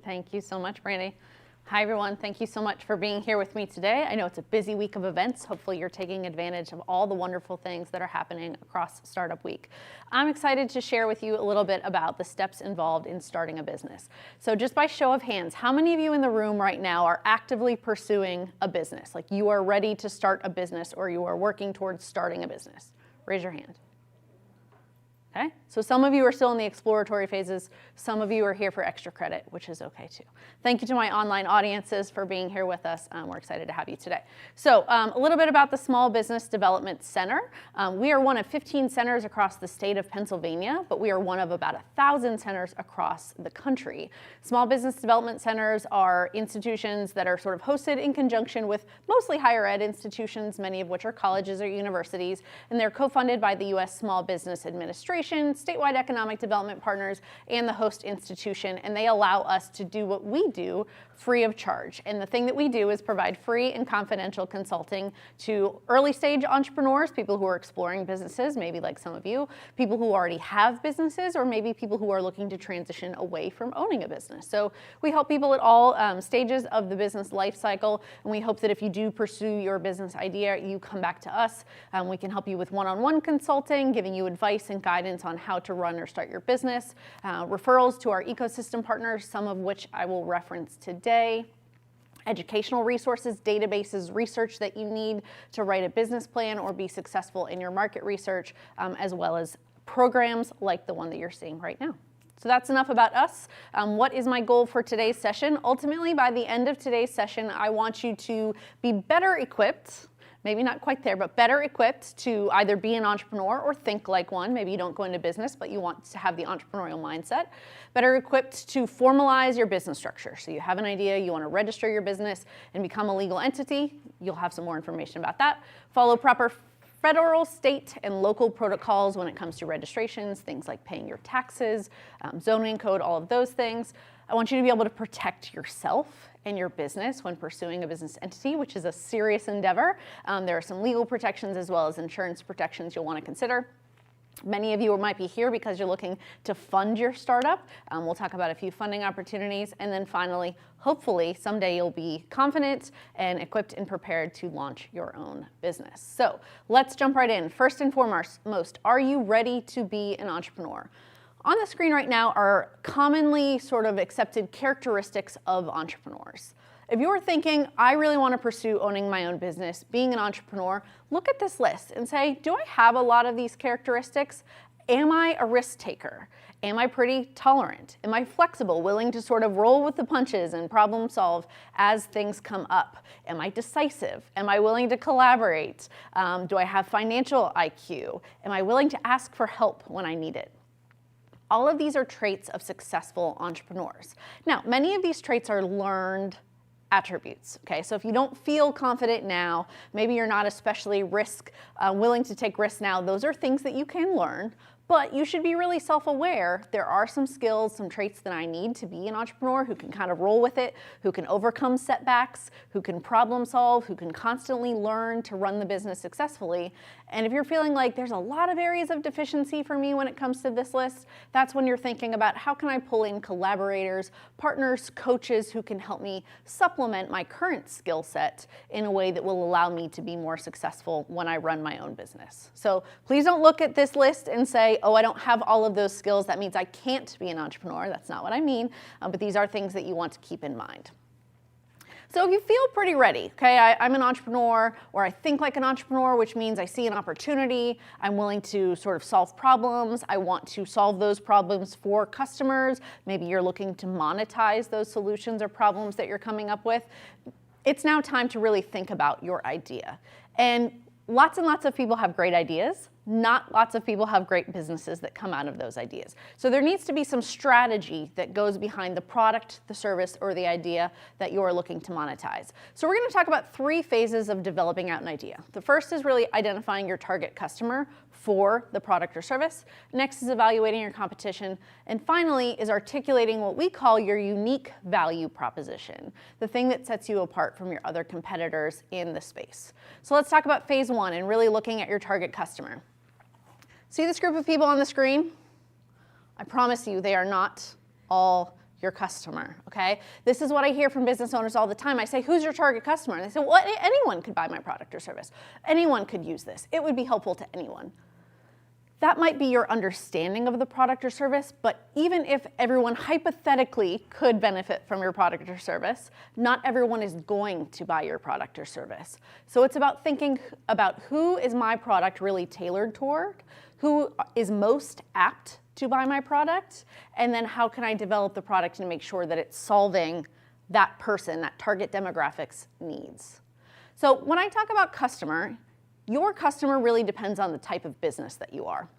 Thank you so much, Brandy. Hi, everyone. Thank you so much for being here with me today. I know it's a busy week of events. Hopefully you're taking advantage of all the wonderful things that are happening across Startup Week. I'm excited to share with you a little bit about the steps involved in starting a business. So just by show of hands, how many of you in the room right now are actively pursuing a business? Like you are ready to start a business or you are working towards starting a business? Raise your hand. Okay, so some of you are still in the exploratory phases. Some of you are here for extra credit, which is okay too. Thank you to my online audiences for being here with us. We're excited to have you today. So a little bit about the Small Business Development Center. We are one of 15 centers across the state of Pennsylvania, but we are one of about 1,000 centers across the country. Small Business Development Centers are institutions that are sort of hosted in conjunction with mostly higher ed institutions, many of which are colleges or universities, and they're co-funded by the U.S. Small Business Administration, statewide economic development partners, and the host institution, and they allow us to do what we do free of charge. And the thing that we do is provide free and confidential consulting to early stage entrepreneurs, people who are exploring businesses, maybe like some of you, people who already have businesses, or maybe people who are looking to transition away from owning a business. So we help people at all stages of the business life cycle, and we hope that if you do pursue your business idea, you come back to us. We can help you with one-on-one consulting, giving you advice and guidance on how to run or start your business, referrals to our ecosystem partners, some of which I will reference today, educational resources, databases, research that you need to write a business plan or be successful in your market research, as well as programs like the one that you're seeing right now. So that's enough about us. What is my goal for today's session? Ultimately, by the end of today's session, I want you to be better equipped, maybe not quite there, but better equipped to either be an entrepreneur or think like one. Maybe you don't go into business, but you want to have the entrepreneurial mindset. Better equipped to formalize your business structure. So you have an idea, you want to register your business and become a legal entity. You'll have some more information about that. Follow proper federal, state, and local protocols when it comes to registrations, things like paying your taxes, zoning code, all of those things. I want you to be able to protect yourself and your business when pursuing a business entity, which is a serious endeavor. There are some legal protections as well as insurance protections you'll want to consider. Many of you might be here because you're looking to fund your startup. We'll talk about a few funding opportunities. And then finally, hopefully someday you'll be confident and equipped and prepared to launch your own business. So let's jump right in. First and foremost, are you ready to be an entrepreneur? On the screen right now are commonly sort of accepted characteristics of entrepreneurs. If you're thinking, I really want to pursue owning my own business, being an entrepreneur, look at this list and say, do I have a lot of these characteristics? Am I a risk taker? Am I pretty tolerant? Am I flexible, willing to sort of roll with the punches and problem solve as things come up? Am I decisive? Am I willing to collaborate? Do I have financial IQ? Am I willing to ask for help when I need it? All of these are traits of successful entrepreneurs. Now, many of these traits are learned attributes, okay? So if you don't feel confident now, maybe you're not especially willing to take risks now, those are things that you can learn. But you should be really self-aware. There are some skills, some traits that I need to be an entrepreneur who can kind of roll with it, who can overcome setbacks, who can problem solve, who can constantly learn to run the business successfully. And if you're feeling like there's a lot of areas of deficiency for me when it comes to this list, that's when you're thinking about how can I pull in collaborators, partners, coaches who can help me supplement my current skill set in a way that will allow me to be more successful when I run my own business. So please don't look at this list and say, oh, I don't have all of those skills. That means I can't be an entrepreneur. That's not what I mean. But these are things that you want to keep in mind. So if you feel pretty ready, okay, I'm an entrepreneur, or I think like an entrepreneur, which means I see an opportunity, I'm willing to sort of solve problems, I want to solve those problems for customers, maybe you're looking to monetize those solutions or problems that you're coming up with, it's now time to really think about your idea. And lots of people have great ideas. Not lots of people have great businesses that come out of those ideas. So there needs to be some strategy that goes behind the product, the service, or the idea that you're looking to monetize. So we're going to talk about 3 phases of developing out an idea. The first is really identifying your target customer for the product or service. Next is evaluating your competition. And finally is articulating what we call your unique value proposition, the thing that sets you apart from your other competitors in the space. So let's talk about phase 1 and really looking at your target customer. See this group of people on the screen? I promise you they are not all your customer, okay? This is what I hear from business owners all the time. I say, who's your target customer? And they say, well, anyone could buy my product or service. Anyone could use this. It would be helpful to anyone. That might be your understanding of the product or service, but even if everyone hypothetically could benefit from your product or service, not everyone is going to buy your product or service. So it's about thinking about who is my product really tailored toward, who is most apt to buy my product, and then how can I develop the product and make sure that it's solving that person, that target demographics needs. So when I talk about customer, your customer really depends on the type of business that you are.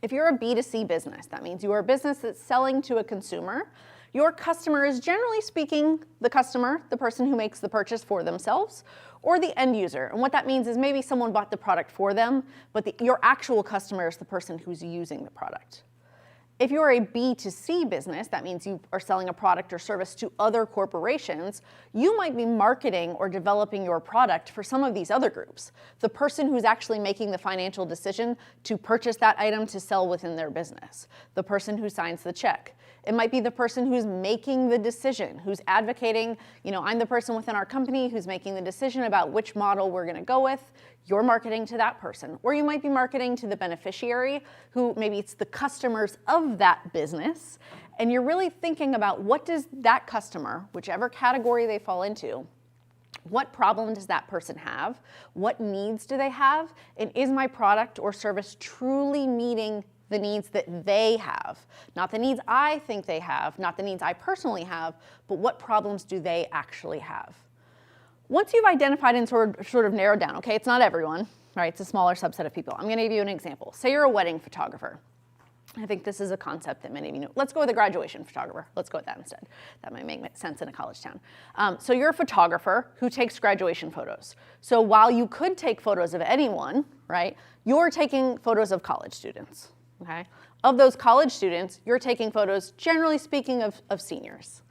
If you're a B2C business, that means you are a business that's selling to a consumer. Your customer is, generally speaking, the customer, the person who makes the purchase for themselves, or the end user. And what that means is maybe someone bought the product for them, but your actual customer is the person who's using the product. If you're a B2C business, that means you are selling a product or service to other corporations, you might be marketing or developing your product for some of these other groups. The person who's actually making the financial decision to purchase that item to sell within their business. The person who signs the check. It might be the person who's making the decision, who's advocating, I'm the person within our company who's making the decision about which model we're gonna go with. You're marketing to that person. Or you might be marketing to the beneficiary, who maybe it's the customers of that business, and you're really thinking about what does that customer, whichever category they fall into, what problem does that person have? What needs do they have? And is my product or service truly meeting the needs that they have? Not the needs I think they have, not the needs I personally have, but what problems do they actually have? Once you've identified and sort of narrowed down, okay, it's not everyone, right? It's a smaller subset of people. I'm gonna give you an example. Say you're a wedding photographer. I think this is a concept that many of you know. Let's go with a graduation photographer. Let's go with that instead. That might make sense in a college town. So you're a photographer who takes graduation photos. So while you could take photos of anyone, right, you're taking photos of college students, okay? Of those college students, you're taking photos, generally speaking, of seniors.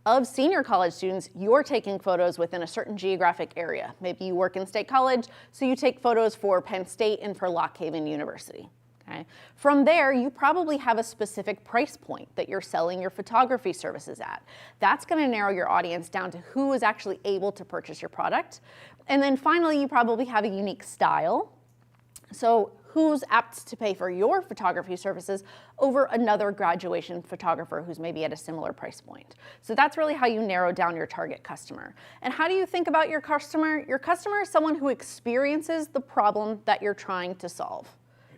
Of senior college students, you're taking photos within a certain geographic area. Maybe you work in State College, so you take photos for Penn State and for Lock Haven University. Okay? From there, you probably have a specific price point that you're selling your photography services at. That's gonna narrow your audience down to who is actually able to purchase your product. And then finally, you probably have a unique style. So who's apt to pay for your photography services over another graduation photographer who's maybe at a similar price point. So that's really how you narrow down your target customer. And how do you think about your customer? Your customer is someone who experiences the problem that you're trying to solve.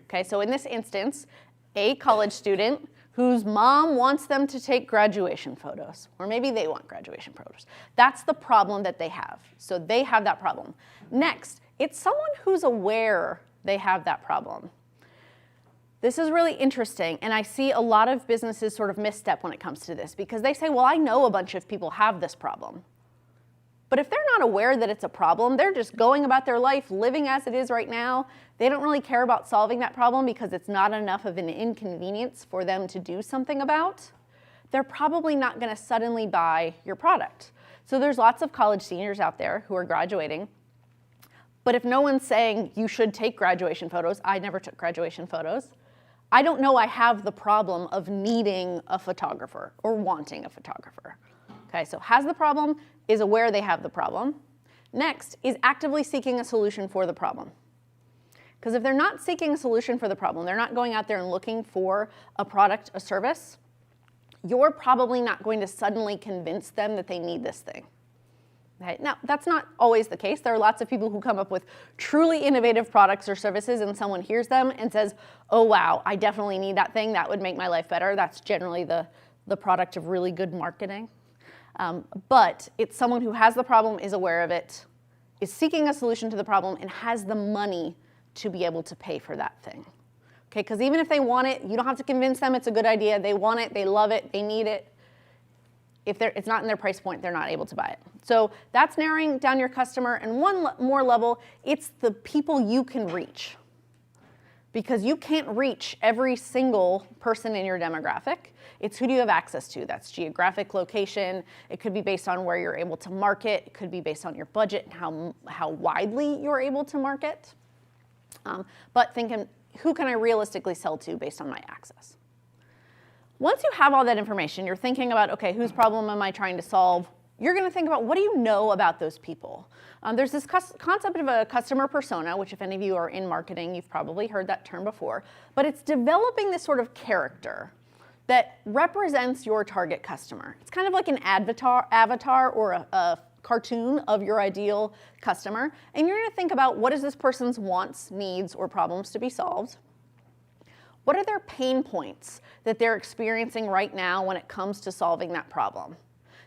Okay, so in this instance, a college student whose mom wants them to take graduation photos, or maybe they want graduation photos. That's the problem that they have. So they have that problem. Next, it's someone who's aware they have that problem. This is really interesting, and I see a lot of businesses sort of misstep when it comes to this, because they say, well, I know a bunch of people have this problem. But if they're not aware that it's a problem, they're just going about their life, living as it is right now. They don't really care about solving that problem because it's not enough of an inconvenience for them to do something about. They're probably not gonna suddenly buy your product. So there's lots of college seniors out there who are graduating. But if no one's saying you should take graduation photos, I never took graduation photos, I don't know I have the problem of needing a photographer or wanting a photographer. Okay, so has the problem, is aware they have the problem. Next is actively seeking a solution for the problem. Because if they're not seeking a solution for the problem, they're not going out there and looking for a product, a service, you're probably not going to suddenly convince them that they need this thing. Okay? Now, that's not always the case. There are lots of people who come up with truly innovative products or services and someone hears them and says, oh wow, I definitely need that thing, that would make my life better. That's generally the product of really good marketing. But it's someone who has the problem, is aware of it, is seeking a solution to the problem, and has the money to be able to pay for that thing. Okay, because even if they want it, you don't have to convince them it's a good idea. They want it, they love it, they need it. If it's not in their price point, they're not able to buy it. So that's narrowing down your customer. And one more level, it's the people you can reach. Because you can't reach every single person in your demographic. It's who do you have access to. That's geographic location. It could be based on where you're able to market. It could be based on your budget and how widely you're able to market. But thinking, who can I realistically sell to based on my access? Once you have all that information, you're thinking about, okay, whose problem am I trying to solve? You're going to think about, what do you know about those people? There's this concept of a customer persona, which if any of you are in marketing, you've probably heard that term before, but it's developing this sort of character that represents your target customer. It's kind of like an avatar or a cartoon of your ideal customer, and you're going to think about, what is this person's wants, needs, or problems to be solved? What are their pain points that they're experiencing right now when it comes to solving that problem?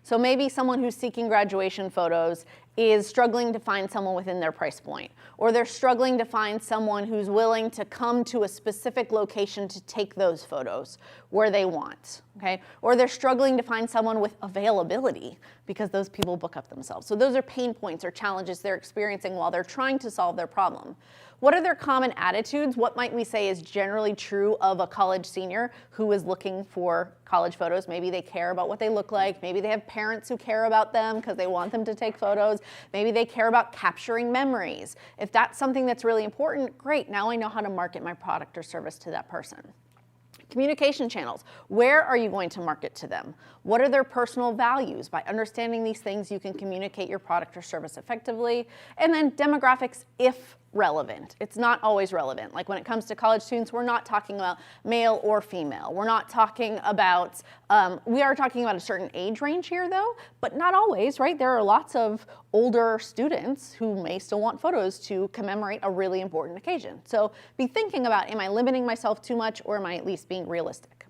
So maybe someone who's seeking graduation photos is struggling to find someone within their price point, or they're struggling to find someone who's willing to come to a specific location to take those photos where they want, okay? Or they're struggling to find someone with availability because those people book up themselves. So those are pain points or challenges they're experiencing while they're trying to solve their problem. What are their common attitudes? What might we say is generally true of a college senior who is looking for college photos? Maybe they care about what they look like. Maybe they have parents who care about them because they want them to take photos. Maybe they care about capturing memories. If that's something that's really important, great, now I know how to market my product or service to that person. Communication channels. Where are you going to market to them? What are their personal values? By understanding these things, you can communicate your product or service effectively. And then demographics, if relevant. It's not always relevant. Like when it comes to college students, we're not talking about male or female. We're not talking about, we are talking about a certain age range here though, but not always, right? There are lots of older students who may still want photos to commemorate a really important occasion. So be thinking about, am I limiting myself too much, or am I at least being realistic?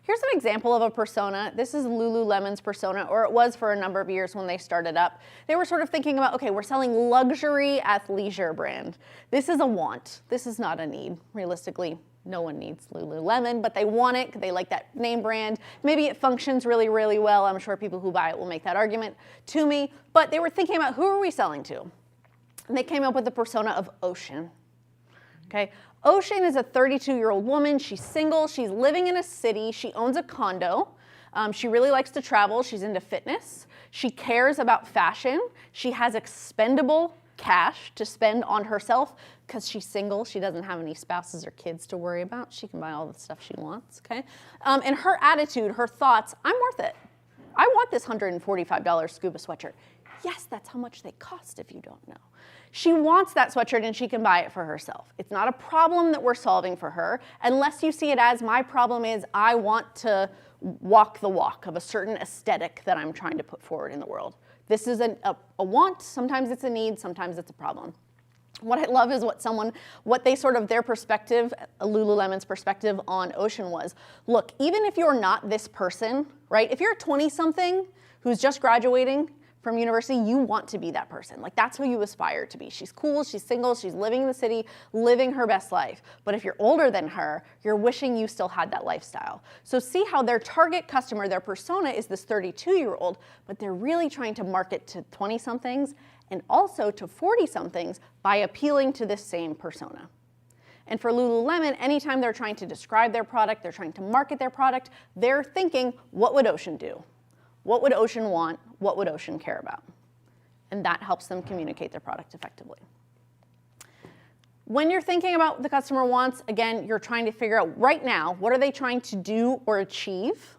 Here's an example of a persona. This is Lululemon's persona, or it was for a number of years when they started up. They were sort of thinking about, okay, we're selling luxury athleisure brand. This is a want. This is not a need. Realistically, no one needs Lululemon, but they want it. They like that name brand. Maybe it functions really, really well. I'm sure people who buy it will make that argument to me. But they were thinking about, who are we selling to? And they came up with the persona of Ocean. Okay. Ocean is a 32-year-old woman. She's single. She's living in a city. She owns a condo. She really likes to travel. She's into fitness. She cares about fashion. She has expendable cash to spend on herself because she's single. She doesn't have any spouses or kids to worry about. She can buy all the stuff she wants, okay? And her attitude, her thoughts, I'm worth it. I want this $145 scuba sweatshirt. Yes, that's how much they cost if you don't know. She wants that sweatshirt and she can buy it for herself. It's not a problem that we're solving for her, unless you see it as, my problem is I want to walk the walk of a certain aesthetic that I'm trying to put forward in the world. This is a want, sometimes it's a need, sometimes it's a problem. What I love is their perspective, Lululemon's perspective on Ocean was, look, even if you're not this person, right? If you're a 20-something who's just graduating from university, you want to be that person. Like, that's who you aspire to be. She's cool, she's single, she's living in the city, living her best life. But if you're older than her, you're wishing you still had that lifestyle. So see how their target customer, their persona is this 32-year-old, but they're really trying to market to 20-somethings and also to 40-somethings by appealing to this same persona. And for Lululemon, anytime they're trying to describe their product, they're trying to market their product, they're thinking, what would Ocean do? What would Ocean want? What would Ocean care about? And that helps them communicate their product effectively. When you're thinking about what the customer wants, again, you're trying to figure out right now, what are they trying to do or achieve?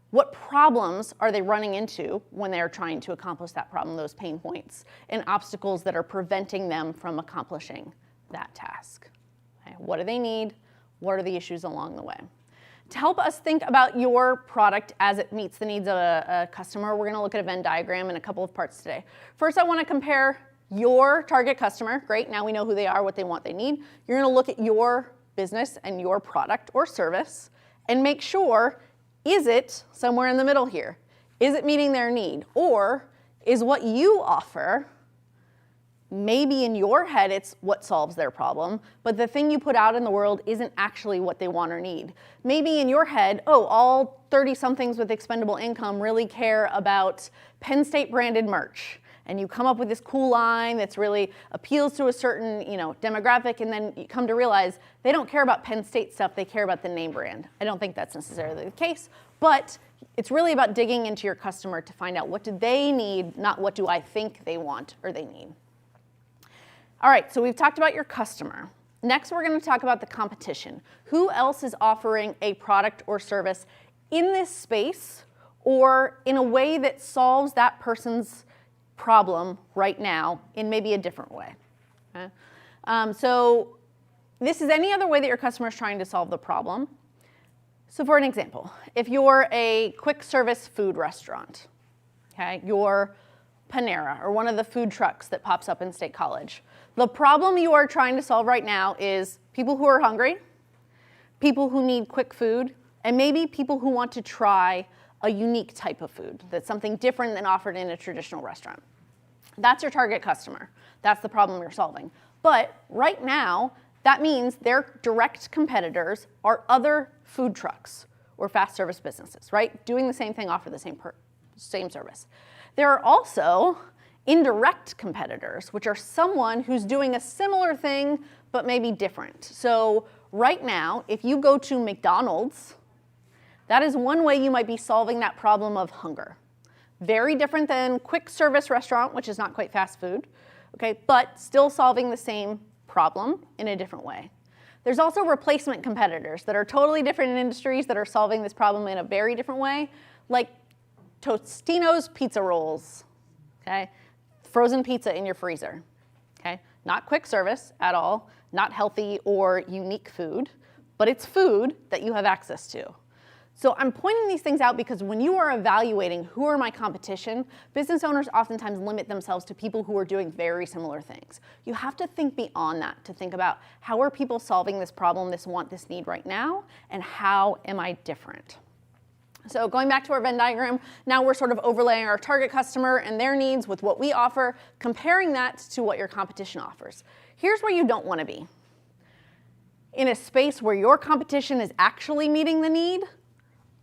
What problems are they running into when they're trying to accomplish that problem, those pain points, and obstacles that are preventing them from accomplishing that task? Okay, what do they need? What are the issues along the way? To help us think about your product as it meets the needs of a customer, we're going to look at a Venn diagram in a couple of parts today. First, I want to compare your target customer. Great, now we know who they are, what they want, they need. You're going to look at your business and your product or service and make sure, is it somewhere in the middle here? Is it meeting their need? Or is what you offer, maybe in your head it's what solves their problem, but the thing you put out in the world isn't actually what they want or need. Maybe in your head, oh, all 30-somethings with expendable income really care about Penn State branded merch. And you come up with this cool line that's really appeals to a certain, demographic, and then you come to realize they don't care about Penn State stuff, they care about the name brand. I don't think that's necessarily the case, but it's really about digging into your customer to find out what do they need, not what do I think they want or they need. All right, so we've talked about your customer. Next, we're going to talk about the competition. Who else is offering a product or service in this space or in a way that solves that person's problem right now in maybe a different way. Okay? So this is any other way that your customer is trying to solve the problem. So for an example, if you're a quick service food restaurant, okay, you're Panera or one of the food trucks that pops up in State College, the problem you are trying to solve right now is people who are hungry, people who need quick food, and maybe people who want to try a unique type of food that's something different than offered in a traditional restaurant. That's your target customer. That's the problem you're solving. But right now, that means their direct competitors are other food trucks or fast service businesses, right? Doing the same thing, offer the same service. There are also indirect competitors, which are someone who's doing a similar thing, but maybe different. So right now, if you go to McDonald's, that is one way you might be solving that problem of hunger. Very different than quick service restaurant, which is not quite fast food, okay, but still solving the same problem in a different way. There's also replacement competitors that are totally different in industries that are solving this problem in a very different way, like Totino's pizza rolls, okay? Frozen pizza in your freezer, okay? Not quick service at all, not healthy or unique food, but it's food that you have access to. So I'm pointing these things out because when you are evaluating who are my competition, business owners oftentimes limit themselves to people who are doing very similar things. You have to think beyond that to think about how are people solving this problem, this want, this need right now, and how am I different? So going back to our Venn diagram, now we're sort of overlaying our target customer and their needs with what we offer, comparing that to what your competition offers. Here's where you don't want to be. In a space where your competition is actually meeting the need,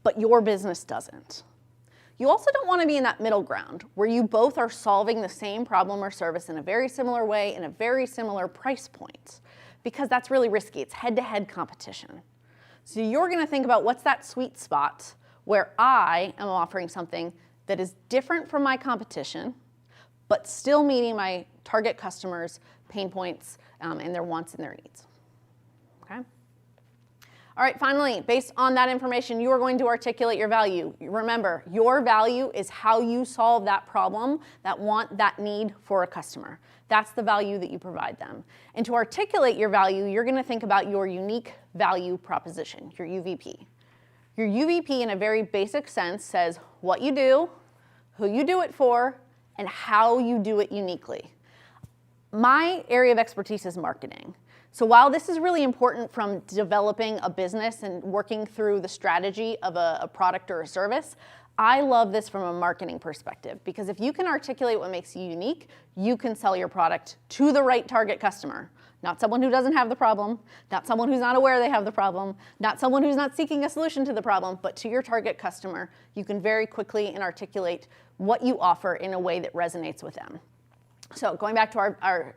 but your business doesn't. You also don't want to be in that middle ground where you both are solving the same problem or service in a very similar way in a very similar price point, because that's really risky. It's head-to-head competition. So you're going to think about what's that sweet spot where I am offering something that is different from my competition, but still meeting my target customers' pain points and their wants and their needs. Okay? All right, finally, based on that information, you are going to articulate your value. Remember, your value is how you solve that problem, that want, that need for a customer. That's the value that you provide them. And to articulate your value, you're going to think about your unique value proposition, your UVP. Your UVP, in a very basic sense, says what you do, who you do it for, and how you do it uniquely. My area of expertise is marketing. So while this is really important from developing a business and working through the strategy of a product or a service, I love this from a marketing perspective, because if you can articulate what makes you unique, you can sell your product to the right target customer. Not someone who doesn't have the problem, not someone who's not aware they have the problem, not someone who's not seeking a solution to the problem, but to your target customer, you can very quickly and articulate what you offer in a way that resonates with them. So going back to our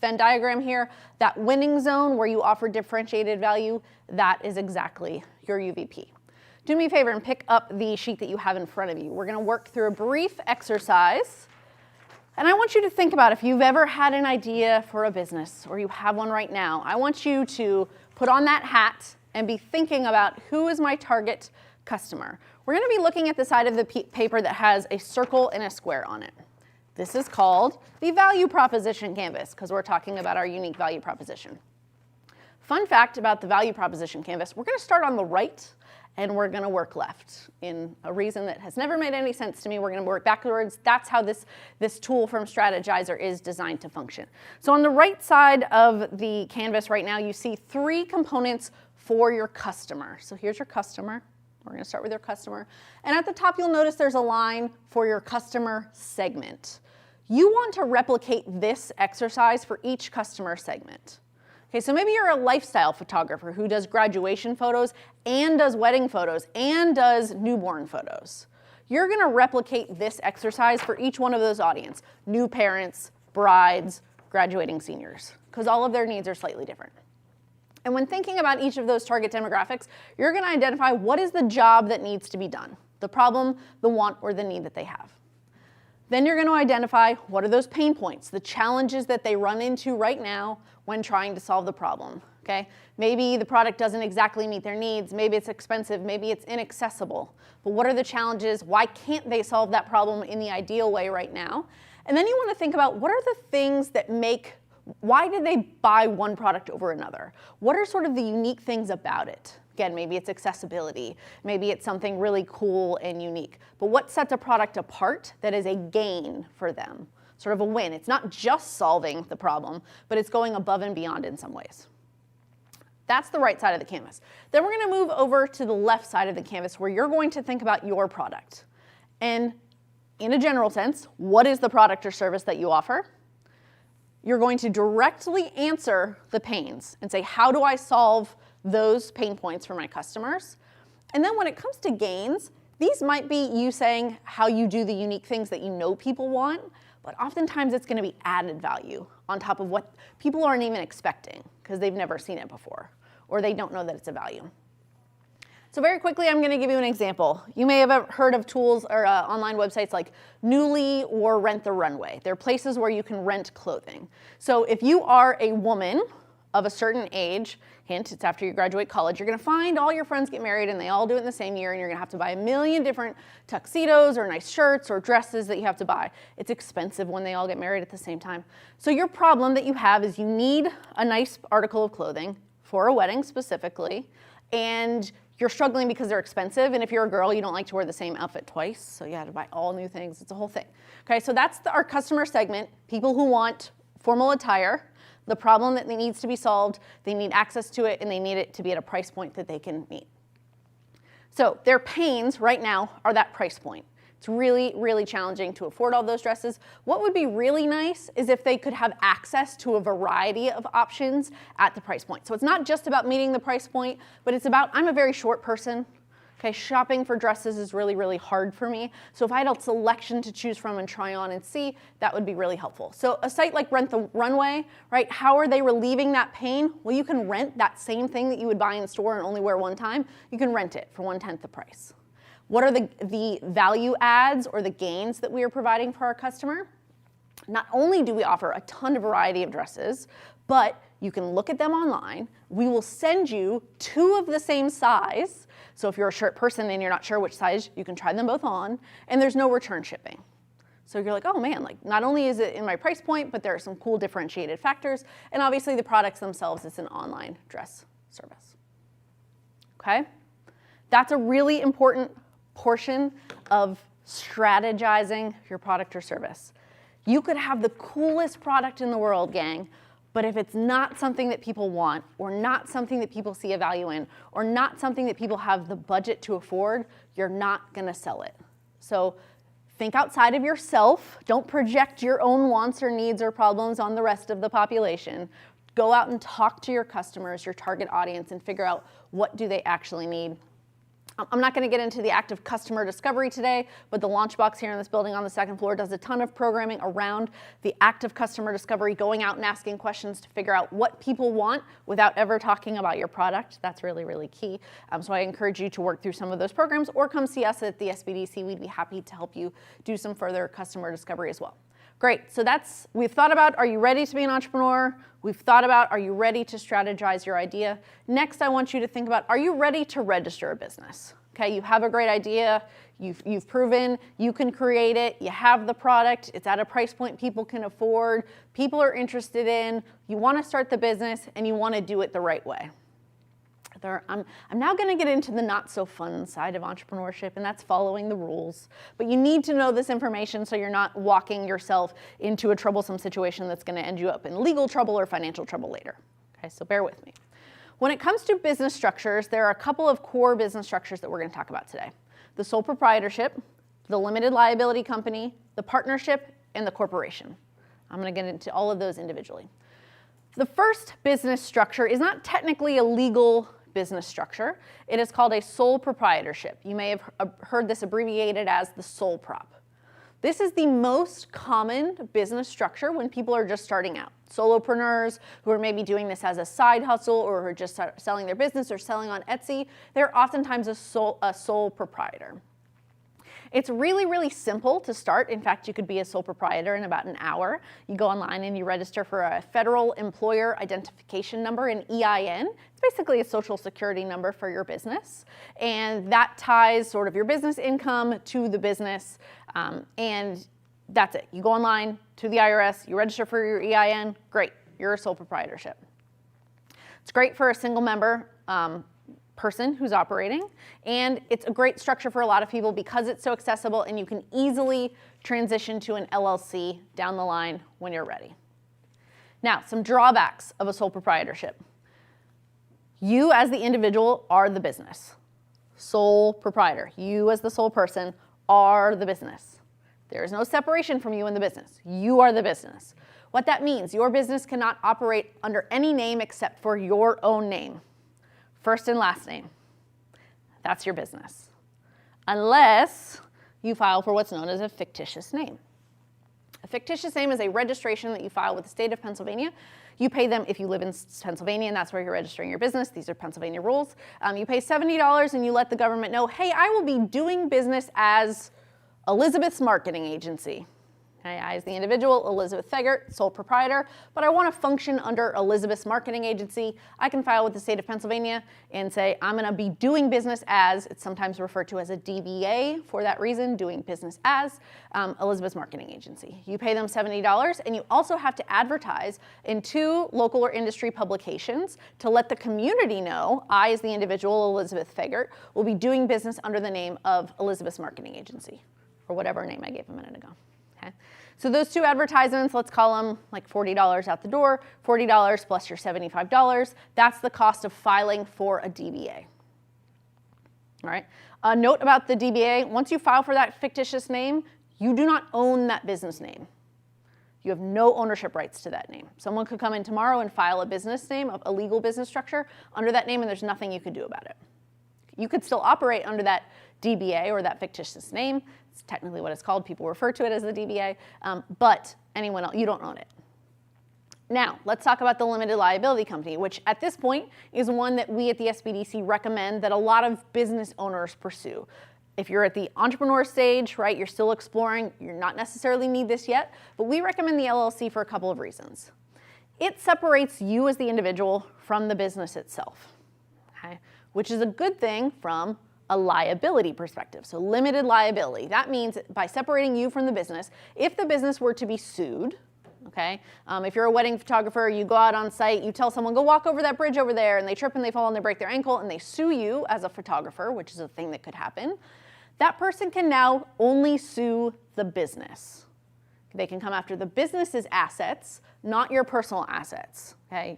Venn diagram here, that winning zone where you offer differentiated value, that is exactly your UVP. Do me a favor and pick up the sheet that you have in front of you. We're going to work through a brief exercise. And I want you to think about if you've ever had an idea for a business or you have one right now. I want you to put on that hat and be thinking about who is my target customer. We're going to be looking at the side of the paper that has a circle and a square on it. This is called the value proposition canvas because we're talking about our unique value proposition. Fun fact about the value proposition canvas, we're going to start on the right and we're going to work left in a reason that has never made any sense to me. We're going to work backwards. That's how this tool from Strategyzer is designed to function. So on the right side of the canvas right now, you see 3 components for your customer. So here's your customer. We're going to start with your customer. And at the top, you'll notice there's a line for your customer segment. You want to replicate this exercise for each customer segment. Okay, so maybe you're a lifestyle photographer who does graduation photos and does wedding photos and does newborn photos. You're going to replicate this exercise for each one of those audience, new parents, brides, graduating seniors, because all of their needs are slightly different. And when thinking about each of those target demographics, you're going to identify what is the job that needs to be done, the problem, the want, or the need that they have. Then you're going to identify what are those pain points, the challenges that they run into right now when trying to solve the problem. Okay? Maybe the product doesn't exactly meet their needs, maybe it's expensive, maybe it's inaccessible. But what are the challenges? Why can't they solve that problem in the ideal way right now? And then you want to think about what are the things that why did they buy one product over another? What are sort of the unique things about it? Again, maybe it's accessibility, maybe it's something really cool and unique. But what sets a product apart that is a gain for them? Sort of a win. It's not just solving the problem, but it's going above and beyond in some ways. That's the right side of the canvas. Then we're going to move over to the left side of the canvas where you're going to think about your product. And in a general sense, what is the product or service that you offer? You're going to directly answer the pains and say, how do I solve those pain points for my customers? And then when it comes to gains, these might be you saying how you do the unique things that you know people want, but oftentimes it's going to be added value on top of what people aren't even expecting because they've never seen it before or they don't know that it's a value. So very quickly, I'm going to give you an example. You may have heard of tools or online websites like Nuuly or Rent the Runway. They're places where you can rent clothing. So if you are a woman of a certain age, hint, it's after you graduate college, you're going to find all your friends get married and they all do it in the same year, and you're going to have to buy a million different tuxedos or nice shirts or dresses that you have to buy. It's expensive when they all get married at the same time. So your problem that you have is you need a nice article of clothing for a wedding specifically, and you're struggling because they're expensive, and if you're a girl, you don't like to wear the same outfit twice, so you have to buy all new things. It's a whole thing. Okay, so that's our customer segment, people who want formal attire, the problem that needs to be solved, they need access to it, and they need it to be at a price point that they can meet. So their pains right now are that price point. It's really, really challenging to afford all those dresses. What would be really nice is if they could have access to a variety of options at the price point. So it's not just about meeting the price point, but it's about, I'm a very short person. Okay, shopping for dresses is really, really hard for me. So if I had a selection to choose from and try on and see, that would be really helpful. So a site like Rent the Runway, right? How are they relieving that pain? Well, you can rent that same thing that you would buy in store and only wear one time. You can rent it for 1/10 the price. What are the value adds or the gains that we are providing for our customer? Not only do we offer a ton of variety of dresses, but you can look at them online. We will send you 2 of the same size. So if you're a shirt person and you're not sure which size, you can try them both on, and there's no return shipping. So you're like, oh man, like not only is it in my price point, but there are some cool differentiated factors, and obviously the products themselves, it's an online dress service. Okay? That's a really important portion of strategizing your product or service. You could have the coolest product in the world, gang, but if it's not something that people want, or not something that people see a value in, or not something that people have the budget to afford, you're not gonna sell it. So think outside of yourself. Don't project your own wants or needs or problems on the rest of the population. Go out and talk to your customers, your target audience, and figure out what do they actually need. I'm not going to get into the act of customer discovery today, but the Launchbox here in this building on the 2nd floor does a ton of programming around the act of customer discovery, going out and asking questions to figure out what people want without ever talking about your product. That's really, really key. So I encourage you to work through some of those programs or come see us at the SBDC. We'd be happy to help you do some further customer discovery as well. Great, so we've thought about, are you ready to be an entrepreneur? We've thought about, are you ready to strategize your idea? Next, I want you to think about, are you ready to register a business? Okay, you have a great idea, you've proven you can create it, you have the product, it's at a price point people can afford, people are interested in, you wanna start the business, and you wanna do it the right way. I'm now going to get into the not so fun side of entrepreneurship, and that's following the rules. But you need to know this information so you're not walking yourself into a troublesome situation that's going to end you up in legal trouble or financial trouble later. Okay, so bear with me. When it comes to business structures, there are a couple of core business structures that we're going to talk about today. The sole proprietorship, the limited liability company, the partnership, and the corporation. I'm going to get into all of those individually. The first business structure is not technically a legal business structure. It is called a sole proprietorship. You may have heard this abbreviated as the sole prop. This is the most common business structure when people are just starting out. Solopreneurs who are maybe doing this as a side hustle or who are just selling their business or selling on Etsy, they're oftentimes a sole proprietor. It's really, really simple to start. In fact, you could be a sole proprietor in about an hour. You go online and you register for a federal employer identification number, an EIN. It's basically a social security number for your business. And that ties sort of your business income to the business. And that's it. You go online to the IRS, you register for your EIN, great, you're a sole proprietorship. It's great for a single member person who's operating, and it's a great structure for a lot of people because it's so accessible and you can easily transition to an LLC down the line when you're ready. Now, some drawbacks of a sole proprietorship. You as the individual are the business. Sole proprietor, you as the sole person are the business. There is no separation from you and the business. You are the business. What that means, your business cannot operate under any name except for your own name. First and last name. That's your business. Unless you file for what's known as a fictitious name. A fictitious name is a registration that you file with the state of Pennsylvania. You pay them if you live in Pennsylvania and that's where you're registering your business. These are Pennsylvania rules. You pay $70 and you let the government know, hey, I will be doing business as Elizabeth's marketing agency. Okay, I, as the individual, Elizabeth Thegert, sole proprietor, but I want to function under Elizabeth's marketing agency. I can file with the state of Pennsylvania and say, I'm going to be doing business as, it's sometimes referred to as a DBA for that reason, doing business as Elizabeth's marketing agency. You pay them $70, and you also have to advertise in 2 local or industry publications to let the community know I, as the individual, Elizabeth Thegert, will be doing business under the name of Elizabeth's marketing agency, or whatever name I gave a minute ago. Okay. So those 2 advertisements, let's call them like $40 out the door, $40 plus your $75. That's the cost of filing for a DBA. All right. A note about the DBA, once you file for that fictitious name, you do not own that business name. You have no ownership rights to that name. Someone could come in tomorrow and file a business name, a legal business structure under that name, and there's nothing you could do about it. You could still operate under that DBA or that fictitious name. It's technically what it's called. People refer to it as the DBA, but anyone else, you don't own it. Now, let's talk about the limited liability company, which at this point is one that we at the SBDC recommend that a lot of business owners pursue. If you're at the entrepreneur stage, right, you're still exploring, you're not necessarily need this yet, but we recommend the LLC for a couple of reasons. It separates you as the individual from the business itself, okay, which is a good thing from a liability perspective. So limited liability. That means by separating you from the business, if the business were to be sued, okay, if you're a wedding photographer, you go out on site, you tell someone, go walk over that bridge over there, and they trip and they fall and they break their ankle and they sue you as a photographer, which is a thing that could happen, that person can now only sue the business. They can come after the business's assets, not your personal assets, okay?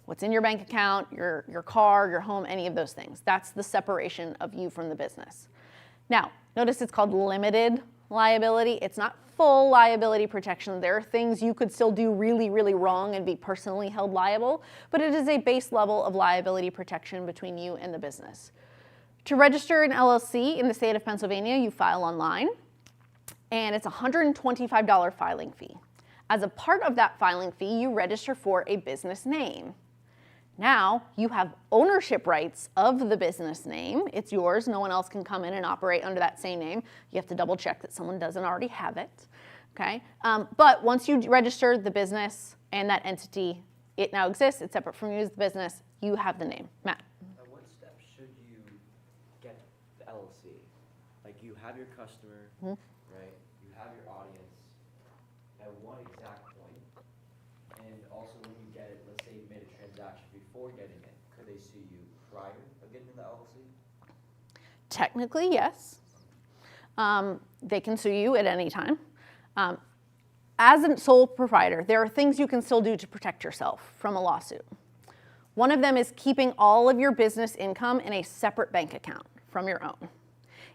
What's in your bank account, your car, your home, any of those things. That's the separation of you from the business. Now, notice it's called limited liability. It's not full liability protection. There are things you could still do really, really wrong and be personally held liable, but it is a base level of liability protection between you and the business. To register an LLC in the state of Pennsylvania, you file online, and it's a $125 filing fee. As a part of that filing fee, you register for a business name. Now, you have ownership rights of the business name. It's yours. No one else can come in and operate under that same name. You have to double check that someone doesn't already have it, okay? But once you register the business and that entity, it now exists. It's separate from you as the business. You have the name. Matt. At what step should you get the LLC? Like you have your customer, right? You have your audience. At what exact point? And also when you get it, let's say you made a transaction before getting it, could they sue you prior to getting the LLC? Technically, yes. They can sue you at any time. As a sole proprietor, there are things you can still do to protect yourself from a lawsuit. One of them is keeping all of your business income in a separate bank account from your own.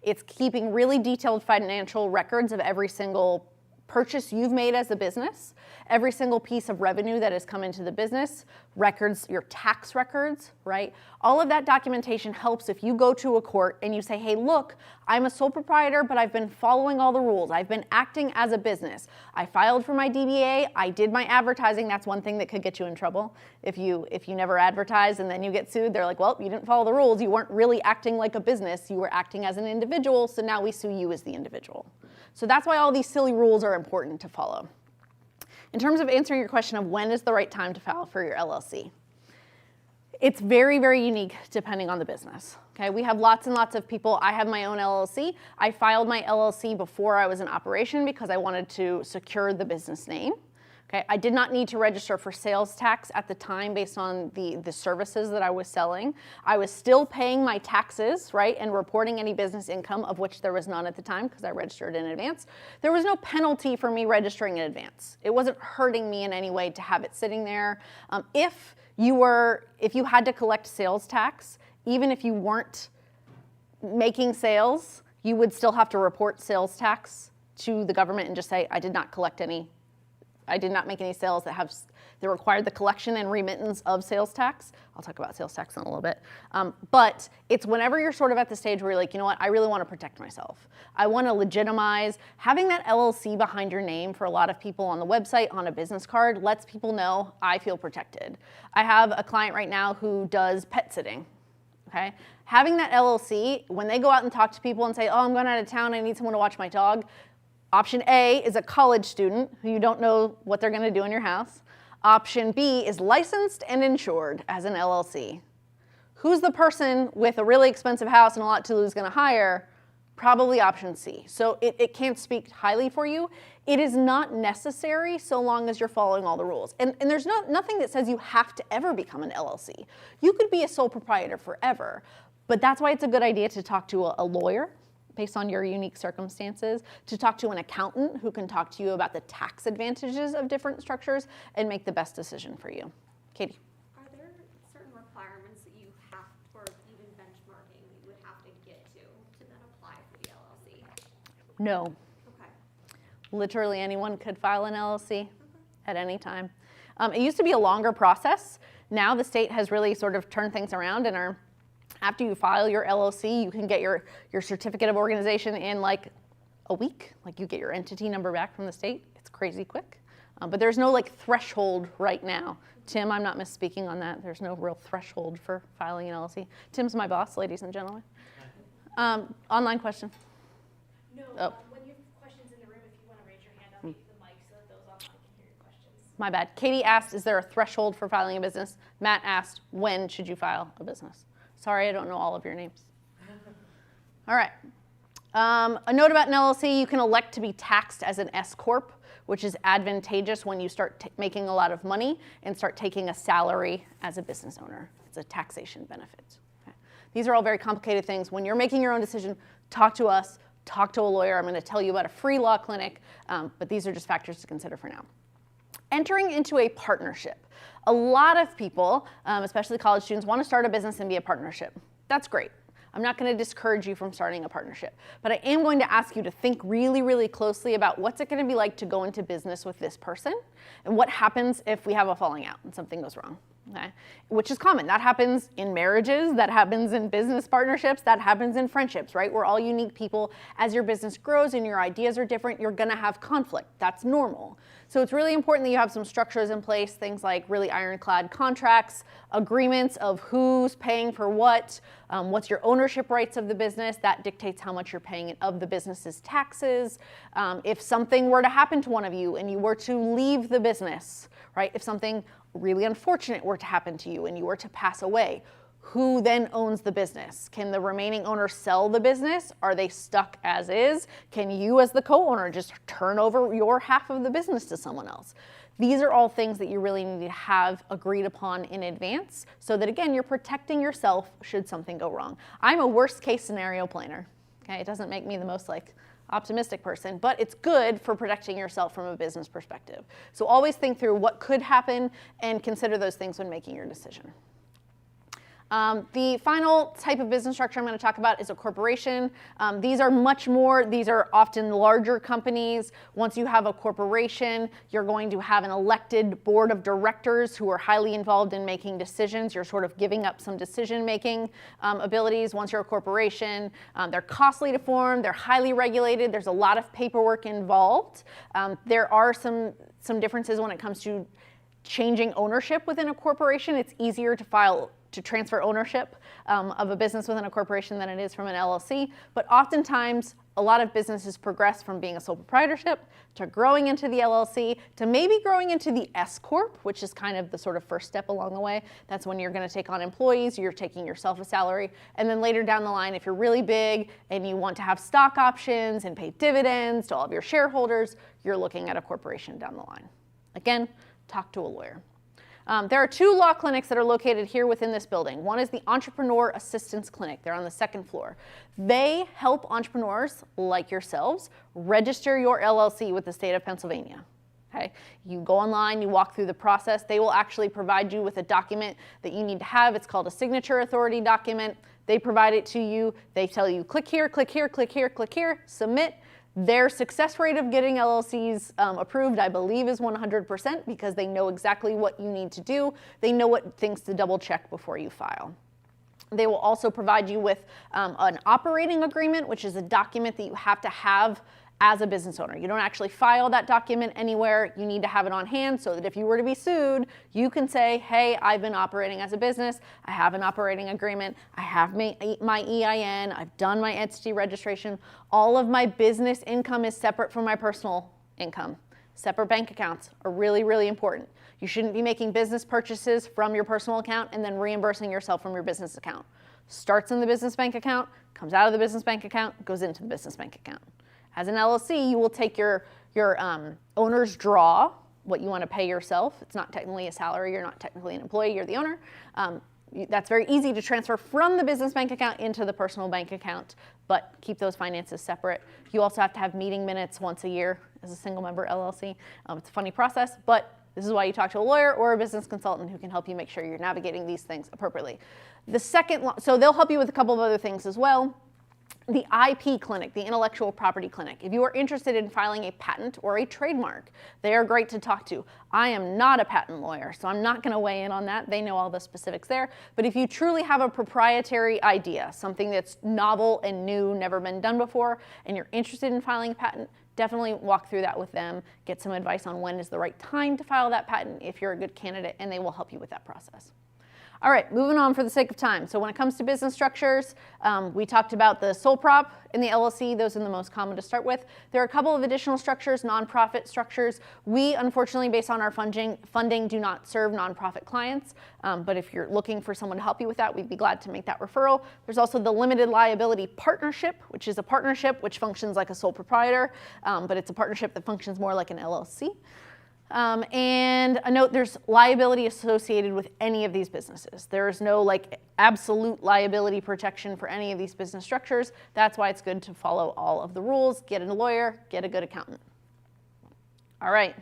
It's keeping really detailed financial records of every single purchase you've made as a business, every single piece of revenue that has come into the business, records, your tax records, right? All of that documentation helps if you go to a court and you say, hey, look, I'm a sole proprietor, but I've been following all the rules. I've been acting as a business. I filed for my DBA. I did my advertising. That's one thing that could get you in trouble. If you never advertise and then you get sued, they're like, well, you didn't follow the rules. You weren't really acting like a business. You were acting as an individual, so now we sue you as the individual. So that's why all these silly rules are important to follow. In terms of answering your question of when is the right time to file for your LLC, it's very, very unique depending on the business. Okay, we have lots and lots of people. I have my own LLC. I filed my LLC before I was in operation because I wanted to secure the business name. Okay, I did not need to register for sales tax at the time based on the services that I was selling. I was still paying my taxes, right, and reporting any business income, of which there was none at the time because I registered in advance. There was no penalty for me registering in advance. It wasn't hurting me in any way to have it sitting there. If you had to collect sales tax, even if you weren't making sales, you would still have to report sales tax to the government and just say, I did not make any sales that required the collection and remittance of sales tax. I'll talk about sales tax in a little bit. But it's whenever you're sort of at the stage where you're like, you know what, I really want to protect myself. I want to legitimize. Having that LLC behind your name for a lot of people on the website, on a business card, lets people know I feel protected. I have a client right now who does pet sitting. Okay? Having that LLC, when they go out and talk to people and say, oh, I'm going out of town, I need someone to watch my dog, option A is a college student who you don't know what they're going to do in your house. Option B is licensed and insured as an LLC. Who's the person with a really expensive house and a lot to lose going to hire? Probably option C. So it can't speak highly for you. It is not necessary so long as you're following all the rules. And there's nothing that says you have to ever become an LLC. You could be a sole proprietor forever, but that's why it's a good idea to talk to a lawyer based on your unique circumstances, to talk to an accountant who can talk to you about the tax advantages of different structures and make the best decision for you. Katie. Are there certain requirements that you have, or even benchmarking that you would have to get to then apply for the LLC? No. Okay. Literally anyone could file an LLC at any time. It used to be a longer process. Now the state has really sort of turned things around and after you file your LLC, you can get your certificate of organization in like a week. Like you get your entity number back from the state. It's crazy quick. But there's no like threshold right now. Tim, I'm not misspeaking on that. There's no real threshold for filing an LLC. Tim's my boss, ladies and gentlemen. Online question. No, Oh. when you have questions in the room, if you want to raise your hand, I'll get you the mic so that those online can hear your questions. My bad. Katie asked, is there a threshold for filing a business? Matt asked, when should you file a business? Sorry, I don't know all of your names. All right. A note about an LLC, you can elect to be taxed as an S Corp, which is advantageous when you start making a lot of money and start taking a salary as a business owner. It's a taxation benefit. Okay. These are all very complicated things. When you're making your own decision, talk to us, talk to a lawyer. I'm going to tell you about a free law clinic, but these are just factors to consider for now. Entering into a partnership. A lot of people, especially college students, want to start a business and be a partnership. That's great. I'm not going to discourage you from starting a partnership, but I am going to ask you to think really, really closely about what's it going to be like to go into business with this person and what happens if we have a falling out and something goes wrong. Okay? Which is common. That happens in marriages, that happens in business partnerships, that happens in friendships, right? We're all unique people. As your business grows and your ideas are different, you're going to have conflict. That's normal. So it's really important that you have some structures in place, things like really ironclad contracts, agreements of who's paying for what's your ownership rights of the business. That dictates how much you're paying of the business's taxes. If something were to happen to one of you and you were to leave the business, right? If something really unfortunate were to happen to you and you were to pass away, who then owns the business? Can the remaining owner sell the business? Are they stuck as is? Can you as the co-owner just turn over your half of the business to someone else? These are all things that you really need to have agreed upon in advance so that, again, you're protecting yourself should something go wrong. I'm a worst case scenario planner. Okay, it doesn't make me the most optimistic person, but it's good for protecting yourself from a business perspective. So always think through what could happen and consider those things when making your decision. The final type of business structure I'm going to talk about is a corporation. These are often larger companies. Once you have a corporation, you're going to have an elected board of directors who are highly involved in making decisions. You're sort of giving up some decision-making abilities once you're a corporation. They're costly to form. They're highly regulated. There's a lot of paperwork involved. There are some differences when it comes to changing ownership within a corporation. It's easier to transfer ownership of a business within a corporation than it is from an LLC. But oftentimes, a lot of businesses progress from being a sole proprietorship to growing into the LLC to maybe growing into the S Corp, which is kind of the sort of first step along the way. That's when you're going to take on employees, you're taking yourself a salary. And then later down the line, if you're really big and you want to have stock options and pay dividends to all of your shareholders, you're looking at a corporation down the line. Again, talk to a lawyer. There are 2 law clinics that are located here within this building. One is the Entrepreneur Assistance Clinic. They're on the 2nd floor. They help entrepreneurs like yourselves register your LLC with the state of Pennsylvania. Okay? You go online, you walk through the process. They will actually provide you with a document that you need to have. It's called a signature authority document. They provide it to you. They tell you, click here, click here, click here, click here, submit. Their success rate of getting LLCs approved, I believe, is 100% because they know exactly what you need to do. They know what things to double check before you file. They will also provide you with an operating agreement, which is a document that you have to have as a business owner. You don't actually file that document anywhere. You need to have it on hand so that if you were to be sued, you can say, hey, I've been operating as a business. I have an operating agreement. I have my EIN. I've done my entity registration. All of my business income is separate from my personal income. Separate bank accounts are really, really important. You shouldn't be making business purchases from your personal account and then reimbursing yourself from your business account. Starts in the business bank account, comes out of the business bank account, goes into the business bank account. As an LLC, you will take your owner's draw, what you want to pay yourself. It's not technically a salary. You're not technically an employee. You're the owner. That's very easy to transfer from the business bank account into the personal bank account, but keep those finances separate. You also have to have meeting minutes once a year as a single member LLC. It's a funny process, but this is why you talk to a lawyer or a business consultant who can help you make sure you're navigating these things appropriately. So they'll help you with a couple of other things as well. The IP clinic, the intellectual property clinic. If you are interested in filing a patent or a trademark, they are great to talk to. I am not a patent lawyer, so I'm not going to weigh in on that. They know all the specifics there. But if you truly have a proprietary idea, something that's novel and new, never been done before, and you're interested in filing a patent, definitely walk through that with them. Get some advice on when is the right time to file that patent if you're a good candidate, and they will help you with that process. All right, moving on for the sake of time. So when it comes to business structures, we talked about the sole prop and the LLC. Those are the most common to start with. There are a couple of additional structures, nonprofit structures. We, unfortunately, based on our funding, do not serve nonprofit clients. But if you're looking for someone to help you with that, we'd be glad to make that referral. There's also the limited liability partnership, which is a partnership which functions like a sole proprietor, but it's a partnership that functions more like an LLC. And a note, there's liability associated with any of these businesses. There's no absolute liability protection for any of these business structures. That's why it's good to follow all of the rules, get a lawyer, get a good accountant. All right,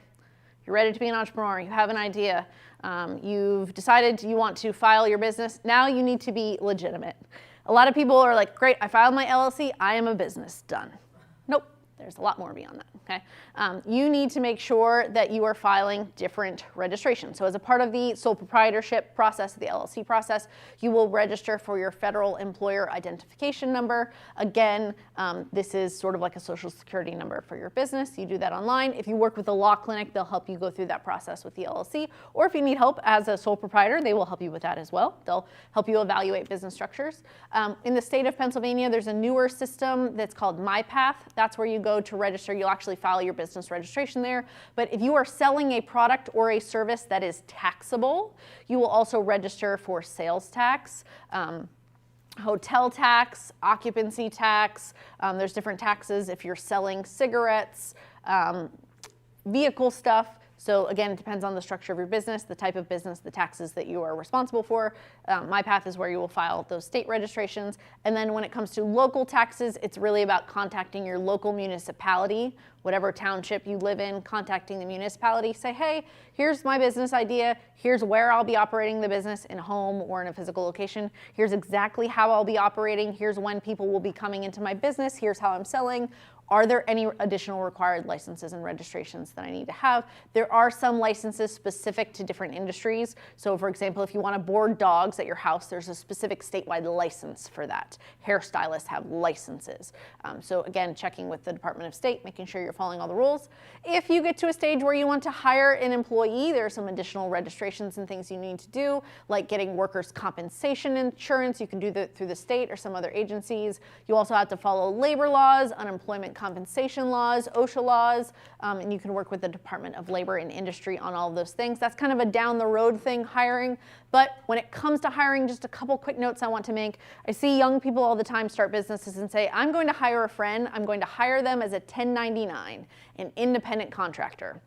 you're ready to be an entrepreneur. You have an idea. You've decided you want to file your business. Now you need to be legitimate. A lot of people are like, great, I filed my LLC. I am a business, done. Nope. There's a lot more beyond that, okay? You need to make sure that you are filing different registrations. So as a part of the sole proprietorship process, the LLC process, you will register for your federal employer identification number. Again, this is sort of like a social security number for your business. You do that online. If you work with a law clinic, they'll help you go through that process with the LLC. Or if you need help as a sole proprietor, they will help you with that as well. They'll help you evaluate business structures. In the state of Pennsylvania, there's a newer system that's called MyPath. That's where you go to register. You'll actually file your business registration there. But if you are selling a product or a service that is taxable, you will also register for sales tax, hotel tax, occupancy tax. There's different taxes if you're selling cigarettes, vehicle stuff. So again, it depends on the structure of your business, the type of business, the taxes that you are responsible for. MyPath is where you will file those state registrations. And then when it comes to local taxes, it's really about contacting your local municipality, whatever township you live in, contacting the municipality, say, hey, here's my business idea, here's where I'll be operating the business, in a home or in a physical location, here's exactly how I'll be operating, here's when people will be coming into my business, here's how I'm selling. Are there any additional required licenses and registrations that I need to have? There are some licenses specific to different industries. So for example, if you want to board dogs at your house, there's a specific statewide license for that. Hairstylists have licenses. So again, checking with the Department of State, making sure you're following all the rules. If you get to a stage where you want to hire an employee, there are some additional registrations and things you need to do, like getting workers' compensation insurance. You can do that through the state or some other agencies. You also have to follow labor laws, unemployment compensation laws, OSHA laws, and you can work with the Department of Labor and Industry on all of those things. That's kind of a down the road thing, hiring. But when it comes to hiring, just a couple quick notes I want to make. I see young people all the time start businesses and say, I'm going to hire a friend. I'm going to hire them as a 1099, an independent contractor,